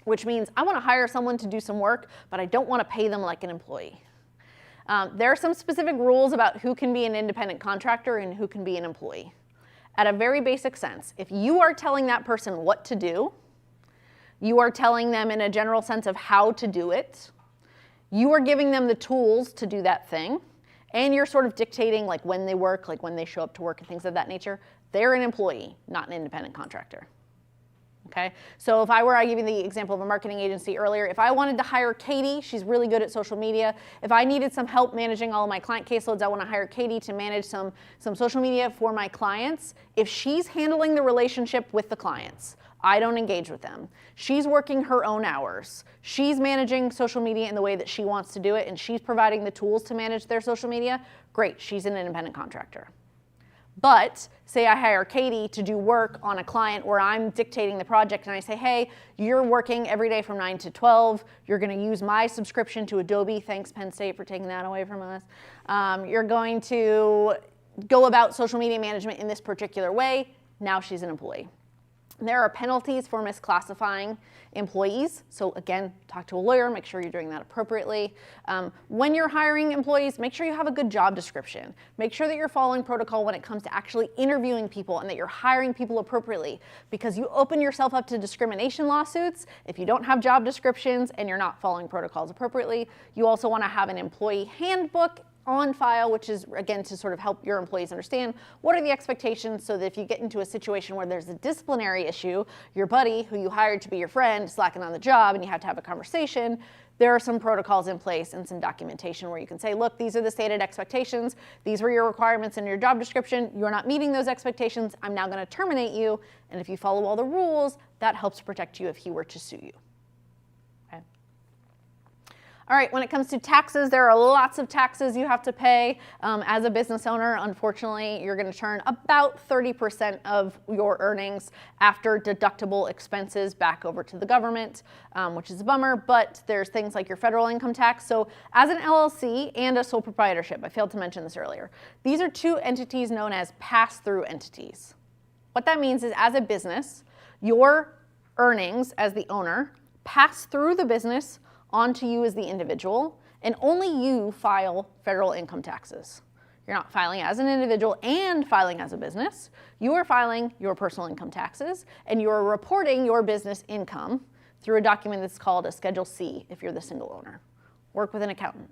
which means I want to hire someone to do some work, but I don't want to pay them like an employee. There are some specific rules about who can be an independent contractor and who can be an employee. At a very basic sense, if you are telling that person what to do, you are telling them in a general sense of how to do it, you are giving them the tools to do that thing, and you're sort of dictating like when they work, like when they show up to work and things of that nature, they're an employee, not an independent contractor. Okay, so if I give you the example of a marketing agency earlier, if I wanted to hire Katie, she's really good at social media. If I needed some help managing all of my client caseloads, I want to hire Katie to manage some social media for my clients. If she's handling the relationship with the clients, I don't engage with them. She's working her own hours. She's managing social media in the way that she wants to do it, and she's providing the tools to manage their social media. Great, she's an independent contractor. But say I hire Katie to do work on a client where I'm dictating the project and I say, hey, you're working every day from 9 to 12. You're going to use my subscription to Adobe. Thanks, Penn State, for taking that away from us. You're going to go about social media management in this particular way. Now she's an employee. There are penalties for misclassifying employees. So again, talk to a lawyer, make sure you're doing that appropriately. When you're hiring employees, make sure you have a good job description. Make sure that you're following protocol when it comes to actually interviewing people and that you're hiring people appropriately, because you open yourself up to discrimination lawsuits if you don't have job descriptions and you're not following protocols appropriately. You also want to have an employee handbook on file, which is, again, to sort of help your employees understand what are the expectations, so that if you get into a situation where there's a disciplinary issue, your buddy who you hired to be your friend is slacking on the job and you have to have a conversation, there are some protocols in place and some documentation where you can say, look, these are the stated expectations, these were your requirements in your job description, you're not meeting those expectations, I'm now going to terminate you, and if you follow all the rules, that helps protect you if he were to sue you. All right, when it comes to taxes, there are lots of taxes you have to pay. As a business owner, unfortunately, you're going to turn about 30% of your earnings after deductible expenses back over to the government, which is a bummer, but there's things like your federal income tax. So as an LLC and a sole proprietorship, I failed to mention this earlier, these are two entities known as pass-through entities. What that means is, as a business, your earnings as the owner pass through the business onto you as the individual, and only you file federal income taxes. You're not filing as an individual and filing as a business. You are filing your personal income taxes, and you're reporting your business income through a document that's called a Schedule C if you're the single owner. Work with an accountant,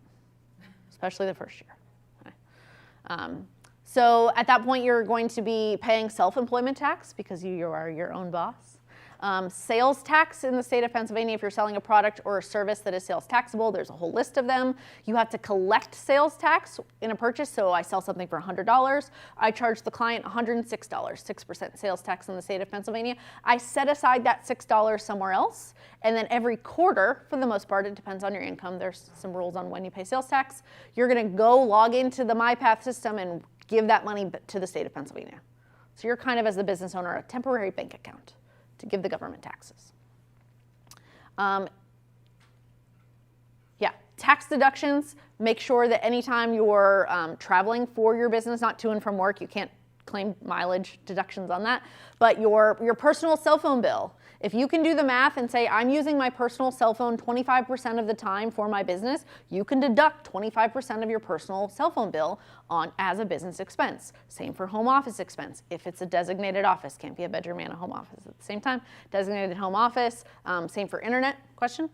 especially the first year. Okay. So at that point, you're going to be paying self-employment tax because you are your own boss. Sales tax in the state of Pennsylvania, if you're selling a product or a service that is sales taxable, there's a whole list of them. You have to collect sales tax in a purchase. So I sell something for $100. I charge the client $106, 6% sales tax in the state of Pennsylvania. I set aside that $6 somewhere else. And then every quarter, for the most part, it depends on your income. There's some rules on when you pay sales tax. You're going to go log into the MyPath system and give that money to the state of Pennsylvania. So you're kind of, as the business owner, a temporary bank account to give the government taxes. Tax deductions, make sure that anytime you're traveling for your business, not to and from work, you can't claim mileage deductions on that, but your personal cell phone bill. If you can do the math and say, I'm using my personal cell phone 25% of the time for my business, you can deduct 25% of your personal cell phone bill as a business expense. Same for home office expense. If it's a designated office, can't be a bedroom and a home office at the same time. Designated home office, same for internet. Question?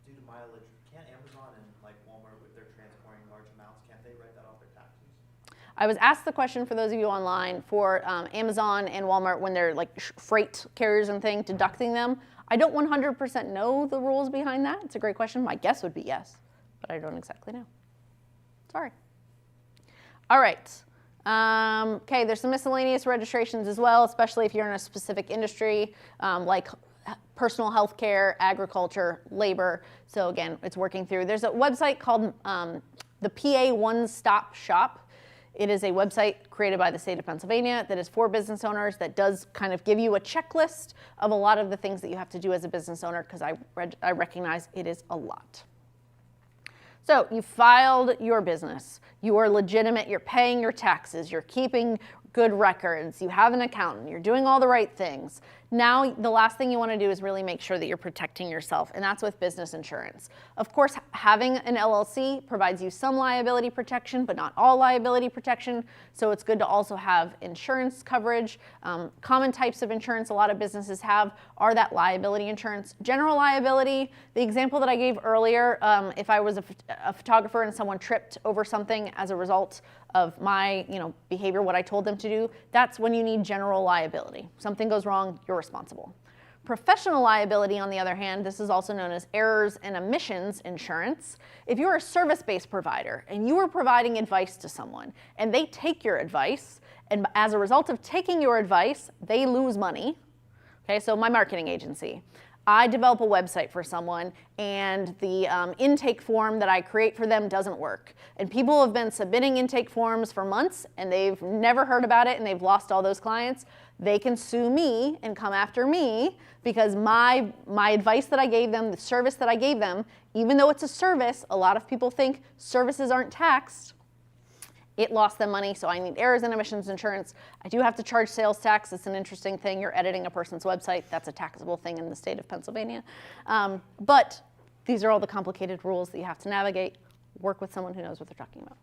Due to mileage, can't Amazon and like Walmart, if they're transporting large amounts, can't they write that off their taxes? I was asked the question for those of you online for Amazon and Walmart when they're like freight carriers and things, deducting them. I don't 100% know the rules behind that. It's a great question. My guess would be yes, but I don't exactly know. Sorry. All right. Okay, there's some miscellaneous registrations as well, especially if you're in a specific industry like personal health care, agriculture, labor. So again, it's working through. There's a website called the PA One Stop Shop. It is a website created by the state of Pennsylvania that is for business owners that does kind of give you a checklist of a lot of the things that you have to do as a business owner, because I recognize it is a lot. So you filed your business, you are legitimate, you're paying your taxes, you're keeping good records, you have an accountant, you're doing all the right things. Now, the last thing you want to do is really make sure that you're protecting yourself, and that's with business insurance. Of course, having an LLC provides you some liability protection, but not all liability protection, so it's good to also have insurance coverage. Common types of insurance a lot of businesses have are that liability insurance. General liability, the example that I gave earlier, if I was a photographer and someone tripped over something as a result of my behavior, what I told them to do, that's when you need general liability. Something goes wrong, you're responsible. Professional liability, on the other hand, this is also known as errors and omissions insurance. If you're a service-based provider and you are providing advice to someone and they take your advice, and as a result of taking your advice, they lose money. Okay, so my marketing agency. I develop a website for someone and the intake form that I create for them doesn't work. And people have been submitting intake forms for months and they've never heard about it and they've lost all those clients. They can sue me and come after me because my advice that I gave them, the service that I gave them, even though it's a service, a lot of people think services aren't taxed. It lost them money, so I need errors and omissions insurance. I do have to charge sales tax. It's an interesting thing. You're editing a person's website. That's a taxable thing in the state of Pennsylvania. But these are all the complicated rules that you have to navigate. Work with someone who knows what they're talking about.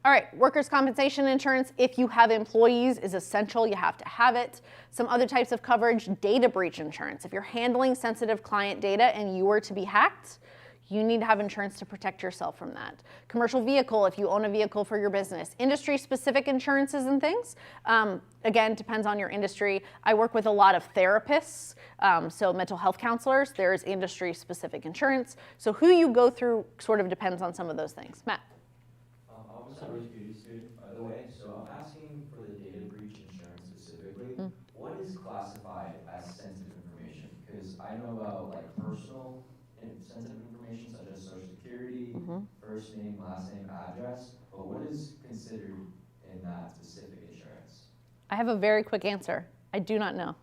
All right, workers' compensation insurance, if you have employees, is essential. You have to have it. Some other types of coverage, data breach insurance. If you're handling sensitive client data and you were to be hacked, you need to have insurance to protect yourself from that. Commercial vehicle, if you own a vehicle for your business. Industry-specific insurances and things, again, depends on your industry. I work with a lot of therapists, so mental health counselors. There's industry-specific insurance. So who you go through sort of depends on some of those things. Matt? I was a beauty student, by the way, so I'm asking for the data breach insurance specifically. What is classified as sensitive information? Because I know about like personal and sensitive information such as social security, first name, last name, address, but what is considered in that specific insurance? I have a very quick answer. I do not know.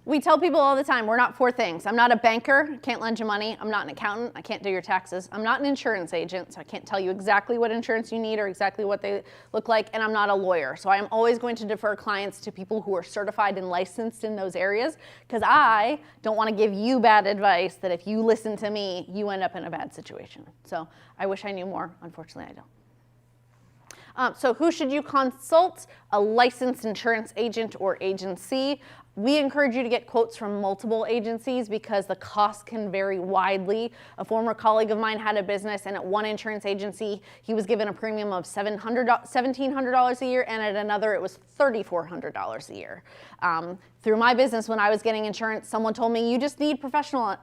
We tell people all the time, we're not for things. I'm not a banker, can't lend you money. I'm not an accountant, I can't do your taxes. I'm not an insurance agent, so I can't tell you exactly what insurance you need or exactly what they look like, and I'm not a lawyer. So I am always going to defer clients to people who are certified and licensed in those areas, because I don't want to give you bad advice that if you listen to me, you end up in a bad situation. So I wish I knew more. Unfortunately, I don't. So who should you consult? A licensed insurance agent or agency. We encourage you to get quotes from multiple agencies because the cost can vary widely. A former colleague of mine had a business, and at one insurance agency, he was given a premium of $1,700 a year, and at another, it was $3,400 a year. Through my business, when I was getting insurance, someone told me, you just need professional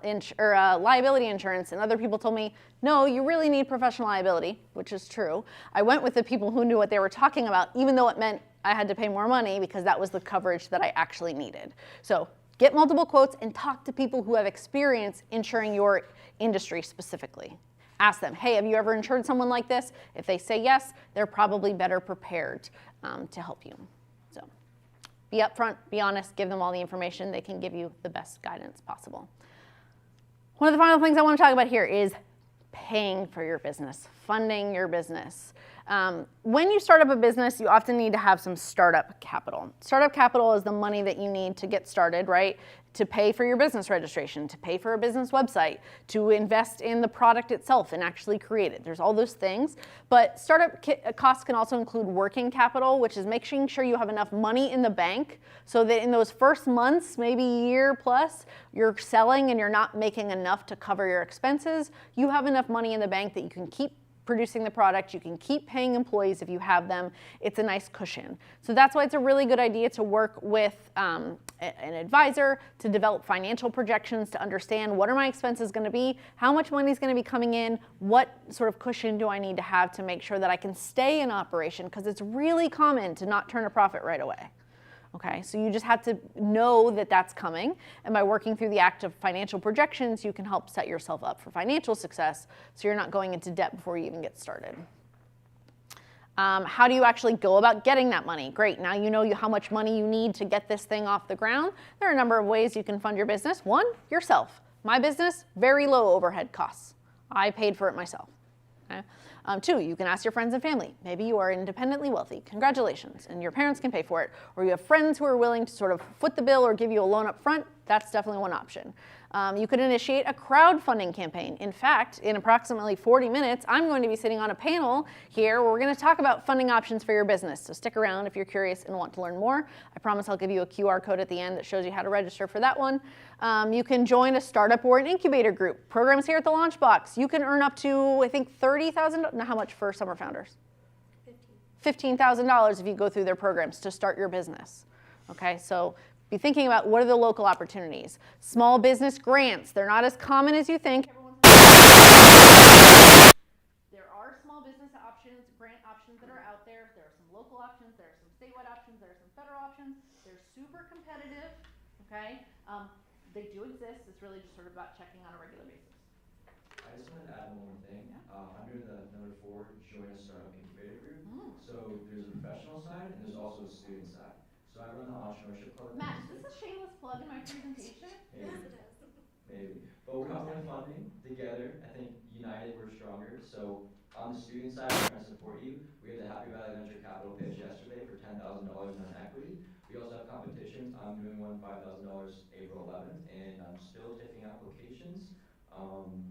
liability insurance, and other people told me, no, you really need professional liability, which is true. I went with the people who knew what they were talking about, even though it meant I had to pay more money because that was the coverage that I actually needed. So get multiple quotes and talk to people who have experience insuring your industry specifically. Ask them, hey, have you ever insured someone like this? If they say yes, they're probably better prepared to help you. So be upfront, be honest, give them all the information. They can give you the best guidance possible. One of the final things I want to talk about here is paying for your business, funding your business. When you start up a business, you often need to have some startup capital. Startup capital is the money that you need to get started, right? to pay for your business registration, to pay for a business website, to invest in the product itself and actually create it. There's all those things. But startup costs can also include working capital, which is making sure you have enough money in the bank so that in those first months, maybe year plus, you're selling and you're not making enough to cover your expenses. You have enough money in the bank that you can keep producing the product, you can keep paying employees if you have them. It's a nice cushion. So that's why it's a really good idea to work with an advisor to develop financial projections, to understand what are my expenses going to be, how much money is going to be coming in, what sort of cushion do I need to have to make sure that I can stay in operation, because it's really common to not turn a profit right away. Okay, so you just have to know that that's coming, and by working through the act of financial projections, you can help set yourself up for financial success so you're not going into debt before you even get started. How do you actually go about getting that money? Great, now you know how much money you need to get this thing off the ground. There are a number of ways you can fund your business. One, yourself. My business, very low overhead costs. I paid for it myself. Okay? Two, you can ask your friends and family. Maybe you are independently wealthy. Congratulations, and your parents can pay for it. Or you have friends who are willing to sort of foot the bill or give you a loan up front. That's definitely one option. You could initiate a crowdfunding campaign. In fact, in approximately 40 minutes, I'm going to be sitting on a panel here where we're going to talk about funding options for your business. So stick around if you're curious and want to learn more. I promise I'll give you a QR code at the end that shows you how to register for that one. You can join a startup or an incubator group. Programs here at the Launchbox. You can earn up to, I think, $30,000. Now, how much for summer founders? $15,000 if you go through their programs to start your business. Okay, so be thinking about what are the local opportunities. Small business grants, they're not as common as you think. There are small business options, grant options that are out there. There are some local options, there are some statewide options, there are some federal options. They're super competitive, okay? They do exist, it's really just sort of about checking on a regular basis. I just wanted to add one more thing. Under the number 4, join a startup incubator group. So there's a professional side and there's also a student side. So I run the entrepreneurship club. Matt, is this a shameless plug in my presentation? Maybe. Maybe. But we're offering funding together. I think united we're stronger. So on the student side, we're going to support you. We had the Happy Valley Venture Capital pitch yesterday for $10,000 in equity. We also have competitions. I'm doing one $5,000 April 11th, and I'm still taking applications.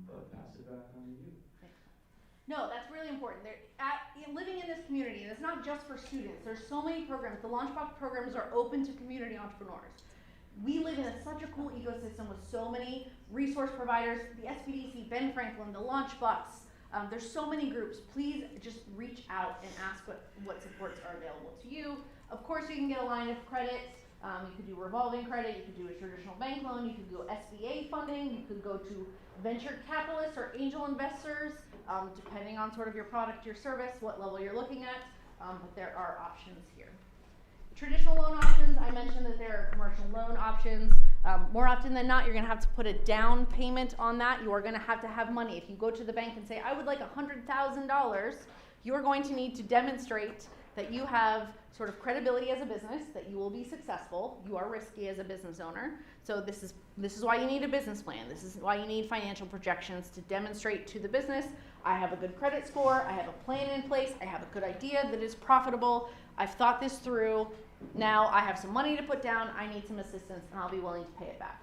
But pass it back on to you. No, that's really important. Living in this community, and it's not just for students. There's so many programs. The Launchbox programs are open to community entrepreneurs. We live in such a cool ecosystem with so many resource providers, the SBDC, Ben Franklin, the Launchbox. There's so many groups. Please just reach out and ask what supports are available to you. Of course, you can get a line of credit. You could do revolving credit. You could do a traditional bank loan. You could go SBA funding. You could go to venture capitalists or angel investors, depending on sort of your product, your service, what level you're looking at. But there are options here. Traditional loan options, I mentioned that there are commercial loan options. More often than not, you're going to have to put a down payment on that. You are going to have money. If you go to the bank and say, I would like $100,000, you are going to need to demonstrate that you have sort of credibility as a business, that you will be successful. You are risky as a business owner. So this is why you need a business plan. This is why you need financial projections to demonstrate to the business, I have a good credit score, I have a plan in place, I have a good idea that is profitable, I've thought this through, now I have some money to put down, I need some assistance, and I'll be willing to pay it back.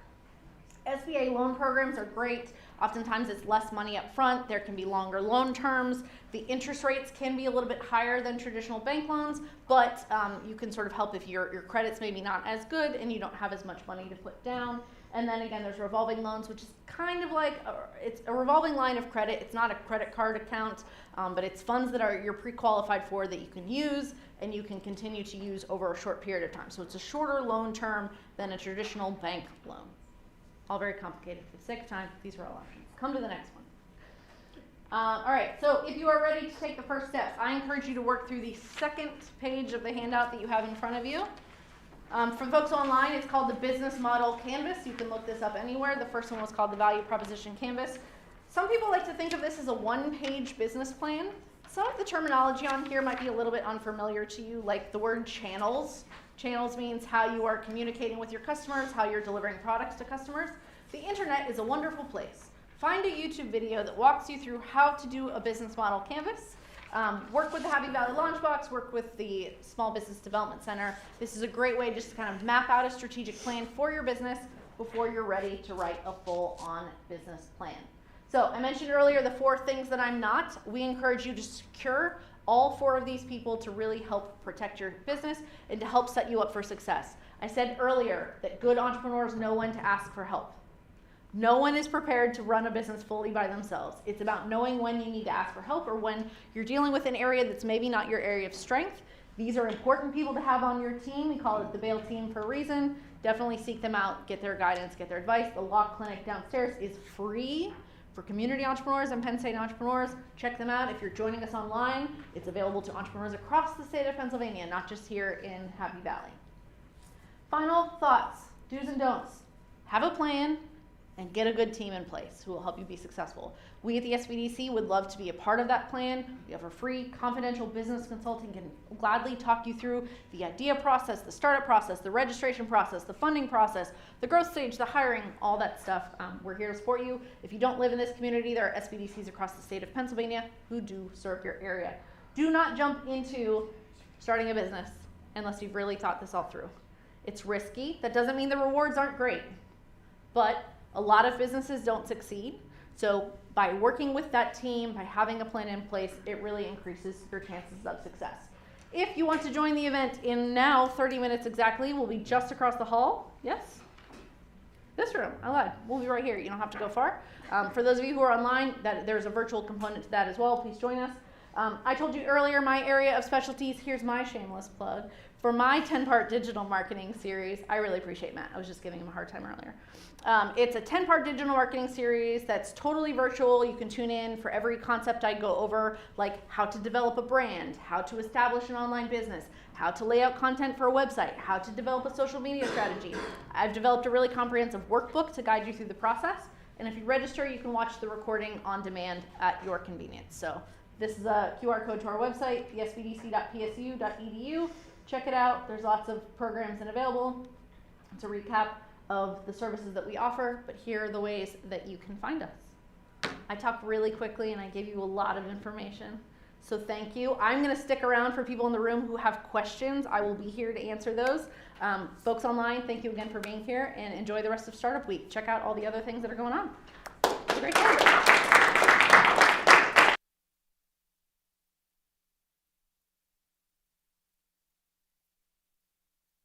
SBA loan programs are great. Oftentimes it's less money up front. There can be longer loan terms. The interest rates can be a little bit higher than traditional bank loans, but you can sort of help if your credit's maybe not as good and you don't have as much money to put down. And then again, there's revolving loans, which is kind of like, it's a revolving line of credit. It's not a credit card account, but it's funds that you're pre-qualified for that you can use and you can continue to use over a short period of time. So it's a shorter loan term than a traditional bank loan. All very complicated. For the sake of time, these are all options. Come to the next one. All right, so if you are ready to take the first steps, I encourage you to work through the second page of the handout that you have in front of you. For folks online, it's called the Business Model Canvas. You can look this up anywhere. The first one was called the Value Proposition Canvas. Some people like to think of this as a one-page business plan. Some of the terminology on here might be a little bit unfamiliar to you, like the word channels. Channels means how you are communicating with your customers, how you're delivering products to customers. The internet is a wonderful place. Find a YouTube video that walks you through how to do a business model canvas. Work with the Happy Valley Launchbox, work with the Small Business Development Center. This is a great way just to kind of map out a strategic plan for your business. before you're ready to write a full-on business plan. So I mentioned earlier the 4 things that I'm not. We encourage you to secure all 4 of these people to really help protect your business and to help set you up for success. I said earlier that good entrepreneurs know when to ask for help. No one is prepared to run a business fully by themselves. It's about knowing when you need to ask for help or when you're dealing with an area that's maybe not your area of strength. These are important people to have on your team. We call it the Bail team for a reason. Definitely seek them out, get their guidance, get their advice. The law clinic downstairs is free for community entrepreneurs and Penn State entrepreneurs. Check them out. If you're joining us online, it's available to entrepreneurs across the state of Pennsylvania, not just here in Happy Valley. Final thoughts, do's and don'ts. Have a plan and get a good team in place who will help you be successful. We at the SBDC would love to be a part of that plan. We have a free confidential business consulting, can gladly talk you through the idea process, the startup process, the registration process, the funding process, the growth stage, the hiring, all that stuff. We're here to support you. If you don't live in this community, there are SBDCs across the state of Pennsylvania who do serve your area. Do not jump into starting a business unless you've really thought this all through. It's risky. That doesn't mean the rewards aren't great, but a lot of businesses don't succeed. So by working with that team, by having a plan in place, it really increases your chances of success. If you want to join the event in now 30 minutes exactly, we'll be just across the hall. Yes? This room. I lied. We'll be right here. You don't have to go far. For those of you who are online, there's a virtual component to that as well. Please join us. I told you earlier my area of specialties. Here's my shameless plug. For my 10-part digital marketing series, I really appreciate Matt. I was just giving him a hard time earlier. It's a 10-part digital marketing series that's totally virtual. You can tune in for every concept I go over, like how to develop a brand, how to establish an online business, how to lay out content for a website, how to develop a social media strategy. I've developed a really comprehensive workbook to guide you through the process. And if you register, you can watch the recording on demand at your convenience. So this is a QR code to our website, thesbdc.psu.edu. Check it out. There's lots of programs and available. It's a recap of the services that we offer, but here are the ways that you can find us. I talked really quickly and I gave you a lot of information, so thank you. I'm going to stick around for people in the room who have questions. I will be here to answer those. Folks online, thank you again for being here and enjoy the rest of Startup Week. Check out all the other things that are going on. Have a great day.